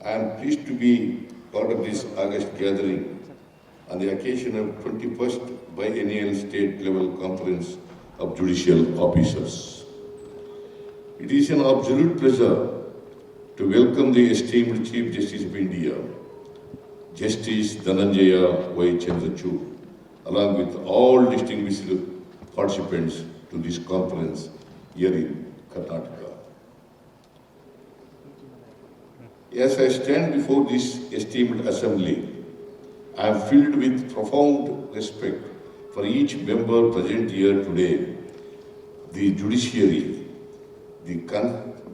I am pleased to be part of this August gathering on the occasion of 21st Biennial State Level Conference of Judicial Officers. It is an absolute pleasure to welcome the esteemed Chief Justice of India, Justice Dhananjaya Y. Chandrachud, along with all distinguished participants to this conference here in Karnataka. As I stand before this esteemed assembly, I am filled with profound respect for each member present here today. The judiciary, the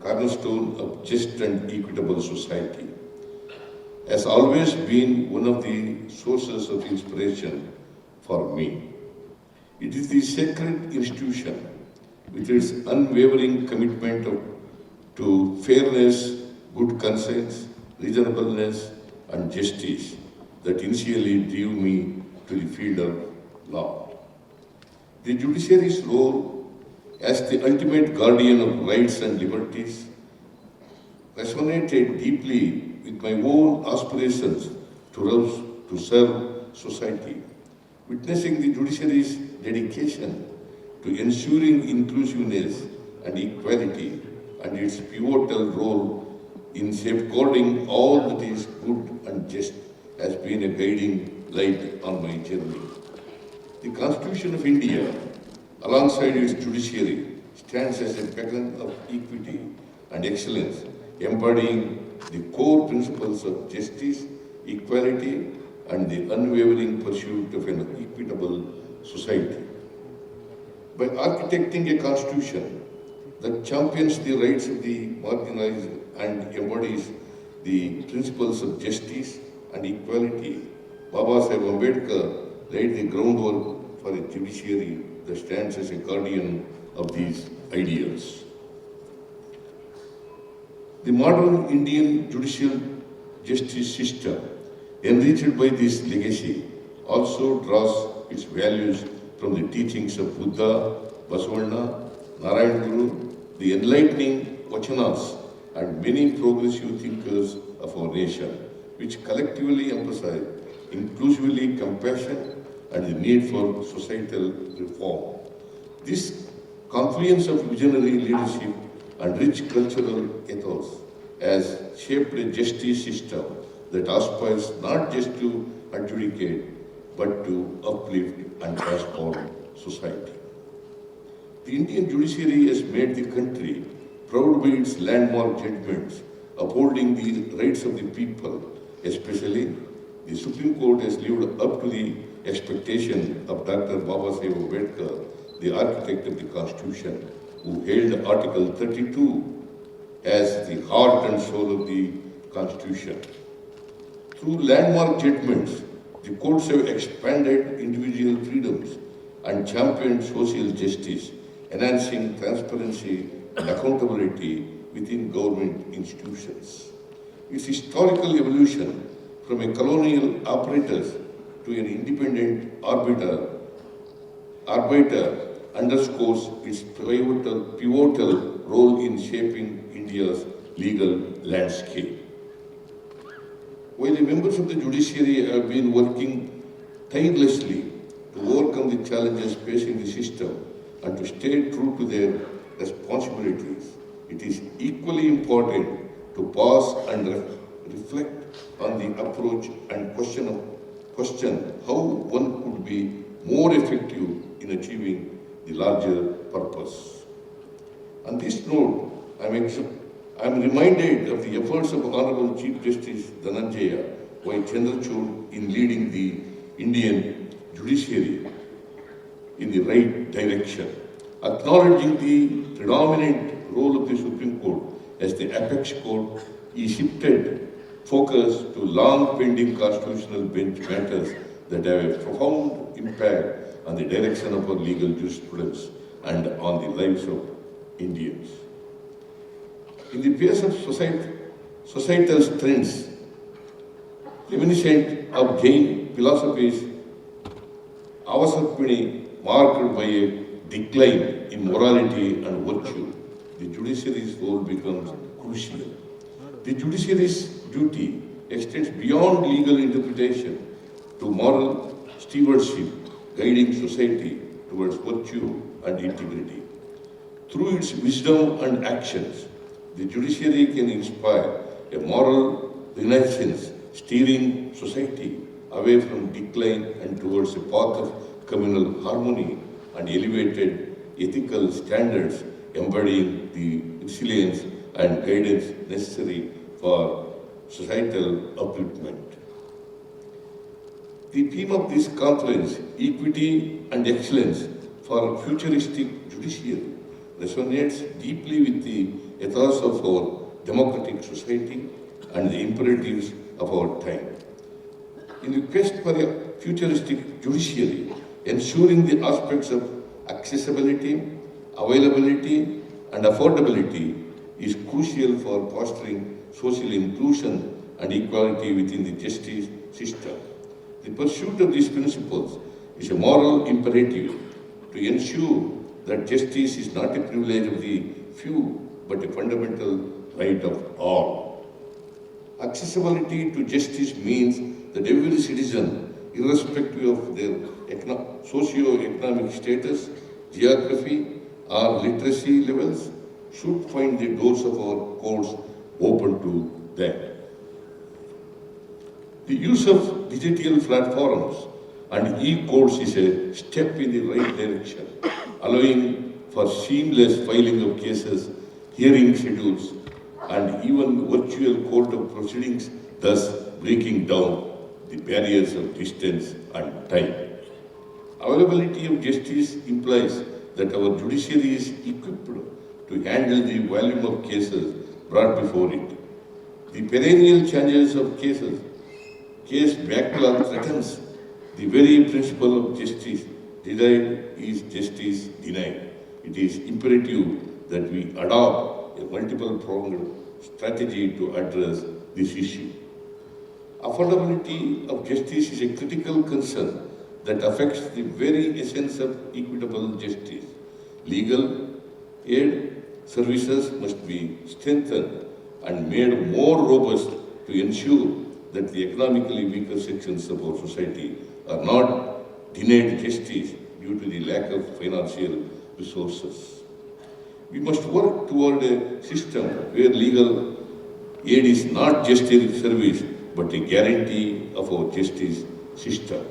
cornerstone of just and equitable society, has always been one of the sources of inspiration for me. It is the sacred institution with its unwavering commitment to fairness, good conscience, reasonableness, and justice that initially drew me to the field of law. The judiciary's role as the ultimate guardian of rights and liberties resonated deeply with my own aspirations to serve society. Witnessing the judiciary's dedication to ensuring inclusiveness and equality and its pivotal role in safeguarding all that is good and just has been a guiding light on my journey. The Constitution of India, alongside its judiciary, stands as a beacon of equity and excellence, embodying the core principles of justice, equality, and the unwavering pursuit of an equitable society. By architecting a constitution that champions the rights of the marginalized and embodies the principles of justice and equality, Babasaheb Ambedkar laid the groundwork for a judiciary that stands as a guardian of these ideals. The modern Indian judicial justice system, enriched by this legacy, also draws its values from the teachings of Buddha, Basavanna, Narayana Guru, the enlightening Vachanas, and many progressive thinkers of our nation, which collectively emphasize inclusively compassion and the need for societal reform. This confluence of visionary leadership and rich cultural ethos has shaped a justice system that aspires not just to adjudicate but to uplift and transform society. The Indian judiciary has made the country proud by its landmark judgments upholding the rights of the people, especially the Supreme Court has lived up to the expectation of Dr. Babasaheb Ambedkar, the architect of the Constitution, who hailed Article 32 as the heart and soul of the Constitution. Through landmark judgments, the courts have expanded individual freedoms and championed social justice, enhancing transparency and accountability within government institutions. Its historical evolution from a colonial apparatus to an independent arbiter underscores its pivotal role in shaping India's legal landscape. While the members of the judiciary have been working tirelessly to overcome the challenges facing the system and to stay true to their responsibilities, it is equally important to pause and reflect on the approach and question how one could be more effective in achieving the larger purpose. On this note, I am reminded of the efforts of Honorable Chief Justice Dhananjaya Y. Chandrachud in leading the Indian judiciary in the right direction, acknowledging the predominant role of the Supreme Court as the apex court. He shifted focus to long-pending constitutional bench matters that have a profound impact on the direction of our legal jurisprudence and on the lives of Indians. In the face of societal trends reminiscent of Jain philosophies, Avasarpini marked by a decline in morality and virtue, the judiciary's role becomes crucial. The judiciary's duty extends beyond legal interpretation to moral stewardship, guiding society towards virtue and integrity. Through its wisdom and actions, the judiciary can inspire a moral renaissance, steering society away from decline and towards a path of communal harmony and elevated ethical standards, embodying the resilience and guidance necessary for societal upliftment. The theme of this conference, Equity and Excellence for a Futuristic Judiciary, resonates deeply with the ethos of our democratic society and the imperatives of our time. In the quest for a futuristic judiciary, ensuring the aspects of accessibility, availability, and affordability is crucial for fostering social inclusion and equality within the justice system. The pursuit of these principles is a moral imperative to ensure that justice is not a privilege of the few, but a fundamental right of all. Accessibility to justice means that every citizen, irrespective of their socio-economic status, geography, or literacy levels, should find the doors of our courts open to them. The use of digital platforms and e-courts is a step in the right direction, allowing for seamless filing of cases, hearing schedules, and even virtual court of proceedings, thus breaking down the barriers of distance and time. Availability of justice implies that our judiciary is equipped to handle the volume of cases brought before it. The perennial challenges of case backlog threatens the very principle of justice. Denied is justice denied. It is imperative that we adopt a multiple-pronged strategy to address this issue. Affordability of justice is a critical concern that affects the very essence of equitable justice. Legal aid services must be strengthened and made more robust to ensure that the economically weaker sections of our society are not denied justice due to the lack of financial resources. We must work toward a system where legal aid is not just a service but a guarantee of our justice system.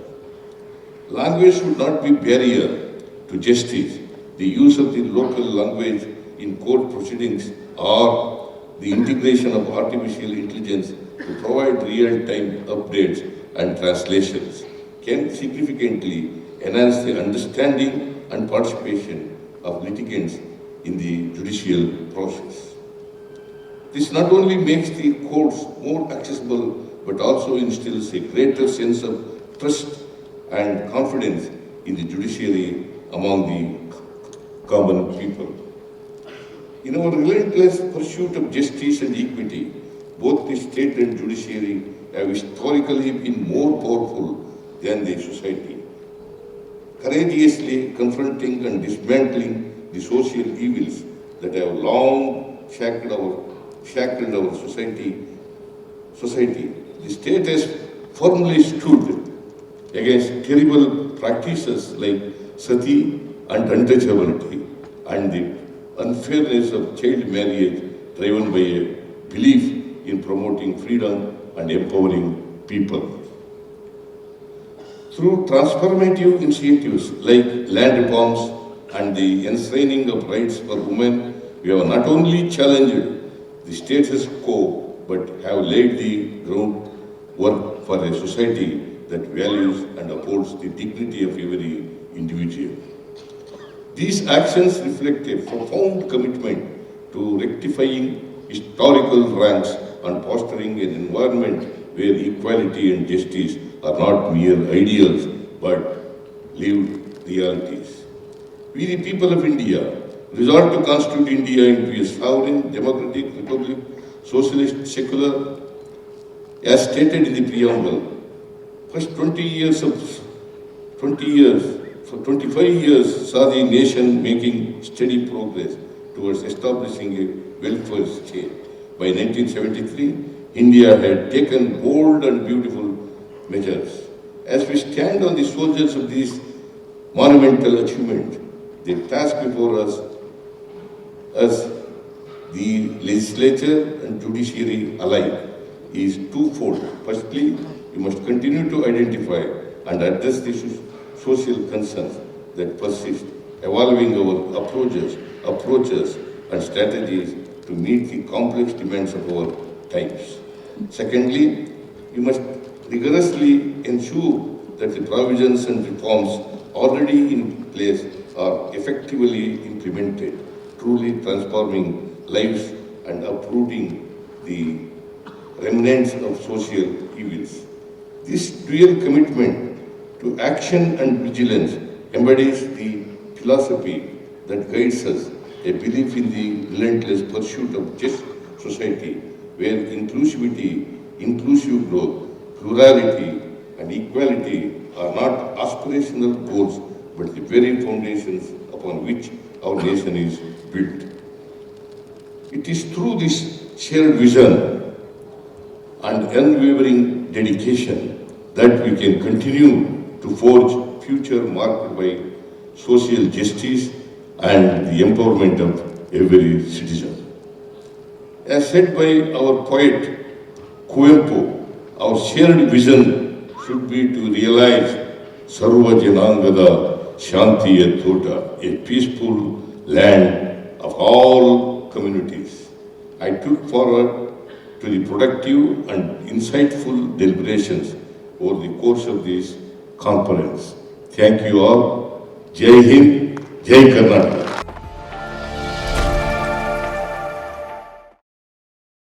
Language should not be barrier to justice. The use of the local language in court proceedings or the integration of artificial intelligence to provide real-time updates and translations can significantly enhance the understanding and participation of litigants in the judicial process. This not only makes the courts more accessible but also instills a greater sense of trust and confidence in the judiciary among the common people. In our relentless pursuit of justice and equity, both the state and judiciary have historically been more powerful than the society. Courageously confronting and dismantling the social evils that have long shackled our society, the state has firmly stood against terrible practices like sati and untouchability and the unfairness of child marriage driven by a belief in promoting freedom and empowering people. Through transformative initiatives like land reforms and the enshrining of rights for women, we have not only challenged the status quo but have laid the groundwork for a society that values and upholds the dignity of every individual. These actions reflect a profound commitment to rectifying historical wrongs and fostering an environment where equality and justice are not mere ideals but lived realities. We, the people of India, resolve to constitute India into a sovereign, democratic republic, socialist, secular, as stated in the preamble. First 25 years saw the nation making steady progress towards establishing a welfare state. By 1973, India had taken bold and beautiful measures. As we stand on the shoulders of these monumental achievements, the task before us as the legislature and judiciary alike is twofold. Firstly, we must continue to identify and address the social concerns that persist, evolving our approaches and strategies to meet the complex demands of our times. Secondly, we must rigorously ensure that the provisions and reforms already in place are effectively implemented, truly transforming lives and uprooting the remnants of social evils. This dual commitment to action and vigilance embodies the philosophy that guides us, a belief in the relentless pursuit of just society where inclusive growth, plurality and equality are not aspirational goals but the very foundations upon which our nation is built. It is through this shared vision and unwavering dedication that we can continue to forge future marked by social justice and the empowerment of every citizen. As said by our poet Kuvempu, our shared vision should be to realize Sarva Janangada Shanti Tota, a peaceful land of all communities. I took forward to the productive and insightful deliberations over the course of this conference. Thank you all. Jai Hind, Jai Karnataka.